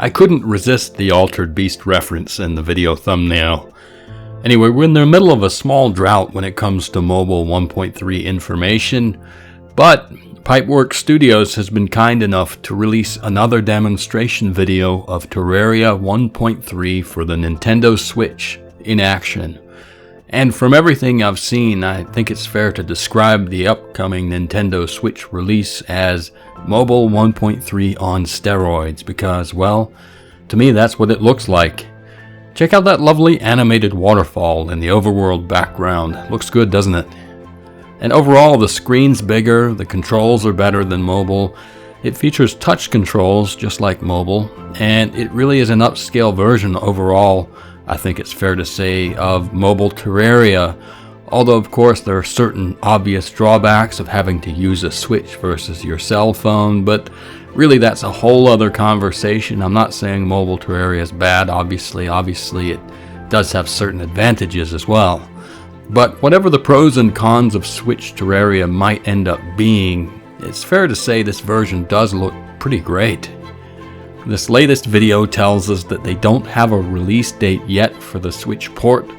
I couldn't resist the Altered Beast reference in the video thumbnail. Anyway, we're in the middle of a small drought when it comes to mobile 1.3 information, but Pipeworks Studios has been kind enough to release another demonstration video of Terraria 1.3 for the Nintendo Switch in action. And from everything I've seen, I think it's fair to describe the upcoming Nintendo Switch release as Mobile 1.3 on steroids because, well, to me that's what it looks like. Check out that lovely animated waterfall in the overworld background. Looks good, doesn't it? And overall, the screen's bigger, the controls are better than mobile. It features touch controls just like mobile, and it really is an upscale version overall, I think it's fair to say, of mobile Terraria. Although of course there are certain obvious drawbacks of having to use a Switch versus your cell phone, but really that's a whole other conversation. I'm not saying mobile Terraria is bad, obviously it does have certain advantages as well. But whatever the pros and cons of Switch Terraria might end up being, it's fair to say this version does look pretty great. This latest video tells us that they don't have a release date yet for the Switch port,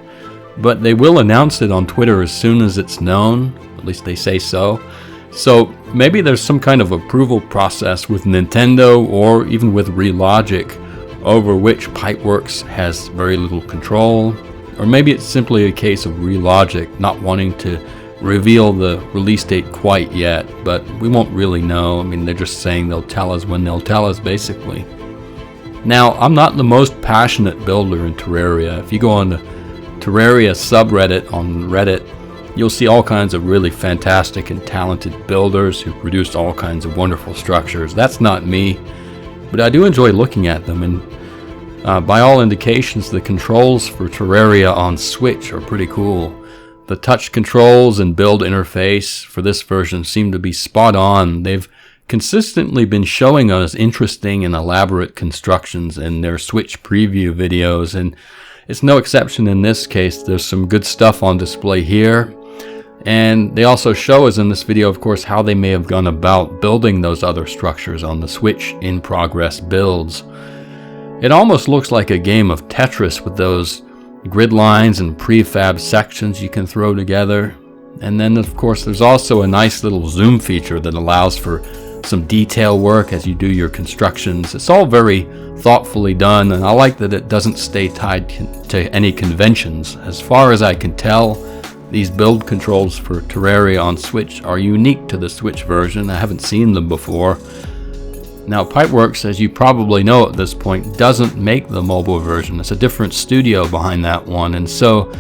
but they will announce it on Twitter as soon as it's known, at least they say so. So maybe there's some kind of approval process with Nintendo or even with Relogic over which Pipeworks has very little control. Or maybe it's simply a case of Relogic not wanting to reveal the release date quite yet, but we won't really know. I mean, they're just saying they'll tell us when they'll tell us, basically. Now, I'm not the most passionate builder in Terraria. If you go on the Terraria subreddit on Reddit, you'll see all kinds of really fantastic and talented builders who produce all kinds of wonderful structures. That's not me, but I do enjoy looking at them, and by all indications, the controls for Terraria on Switch are pretty cool. The touch controls and build interface for this version seem to be spot on. They've consistently been showing us interesting and elaborate constructions in their Switch preview videos, and it's no exception in this case. There's some good stuff on display here. And they also show us in this video, of course, how they may have gone about building those other structures on the Switch in progress builds. It almost looks like a game of Tetris with those grid lines and prefab sections you can throw together. And then of course there's also a nice little zoom feature that allows for some detail work as you do your constructions. It's all very thoughtfully done, and I like that it doesn't stay tied to any conventions. As far as I can tell, these build controls for Terraria on Switch are unique to the Switch version. I haven't seen them before. Now, Pipeworks, as you probably know at this point, doesn't make the mobile version. It's a different studio behind that one, and so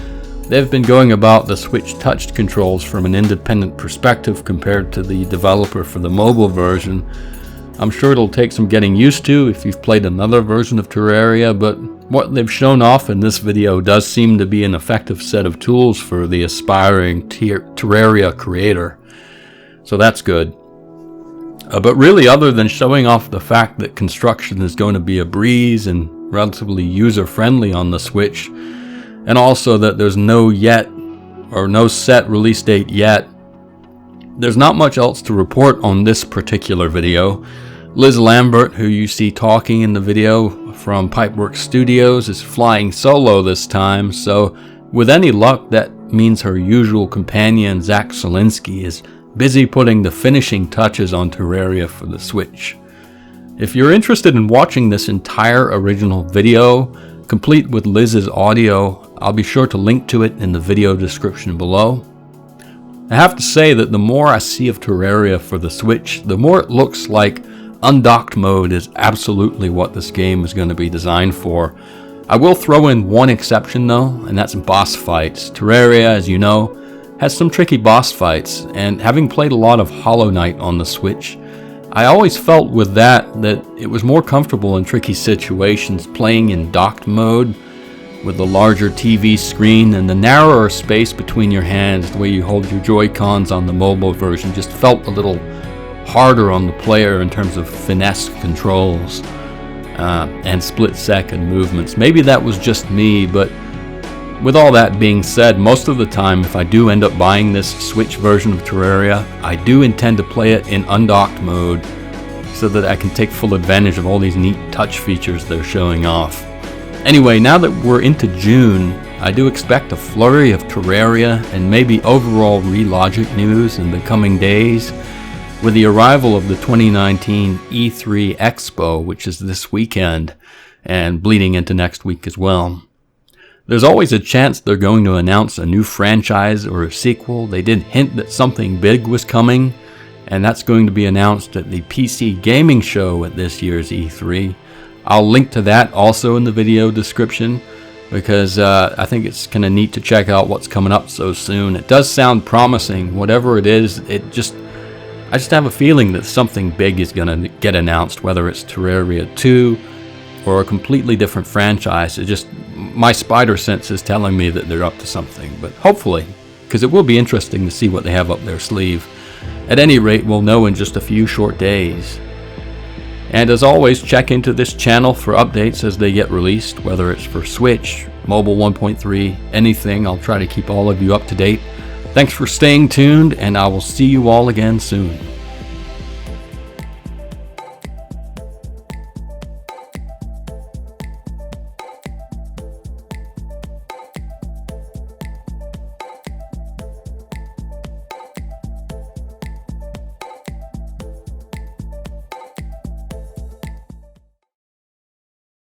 they've been going about the Switch touch controls from an independent perspective compared to the developer for the mobile version. I'm sure it'll take some getting used to if you've played another version of Terraria, but what they've shown off in this video does seem to be an effective set of tools for the aspiring Terraria creator. So that's good. But really, other than showing off the fact that construction is going to be a breeze and relatively user-friendly on the Switch, and also that there's no set release date yet, there's not much else to report on this particular video. Liz Lambert, who you see talking in the video from Pipeworks Studios, is flying solo this time, so with any luck that means her usual companion Zach Solinsky is busy putting the finishing touches on Terraria for the Switch. If you're interested in watching this entire original video, complete with Liz's audio, I'll be sure to link to it in the video description below. I have to say that the more I see of Terraria for the Switch, the more it looks like undocked mode is absolutely what this game is going to be designed for. I will throw in one exception though, and that's boss fights. Terraria, as you know, has some tricky boss fights, and having played a lot of Hollow Knight on the Switch, I always felt with that it was more comfortable in tricky situations playing in docked mode with the larger TV screen and the narrower space between your hands. The way you hold your Joy-Cons on the mobile version just felt a little harder on the player in terms of finesse controls and split-second movements. Maybe that was just me, but with all that being said, most of the time if I do end up buying this Switch version of Terraria, I do intend to play it in undocked mode. so that I can take full advantage of all these neat touch features they're showing off. Anyway, now that we're into June, I do expect a flurry of Terraria and maybe overall Relogic news in the coming days, with the arrival of the 2019 E3 Expo, which is this weekend, and bleeding into next week as well. There's always a chance they're going to announce a new franchise or a sequel. They did hint that something big was coming, and that's going to be announced at the PC Gaming Show at this year's E3. I'll link to that also in the video description, because I think it's kind of neat to check out what's coming up so soon. It does sound promising. Whatever it is, I just have a feeling that something big is going to get announced, whether it's Terraria 2 or a completely different franchise. My spider sense is telling me that they're up to something, but hopefully, because it will be interesting to see what they have up their sleeve. At any rate, we'll know in just a few short days. And as always, check into this channel for updates as they get released, whether it's for Switch, Mobile 1.3, anything. I'll try to keep all of you up to date. Thanks for staying tuned, and I will see you all again soon.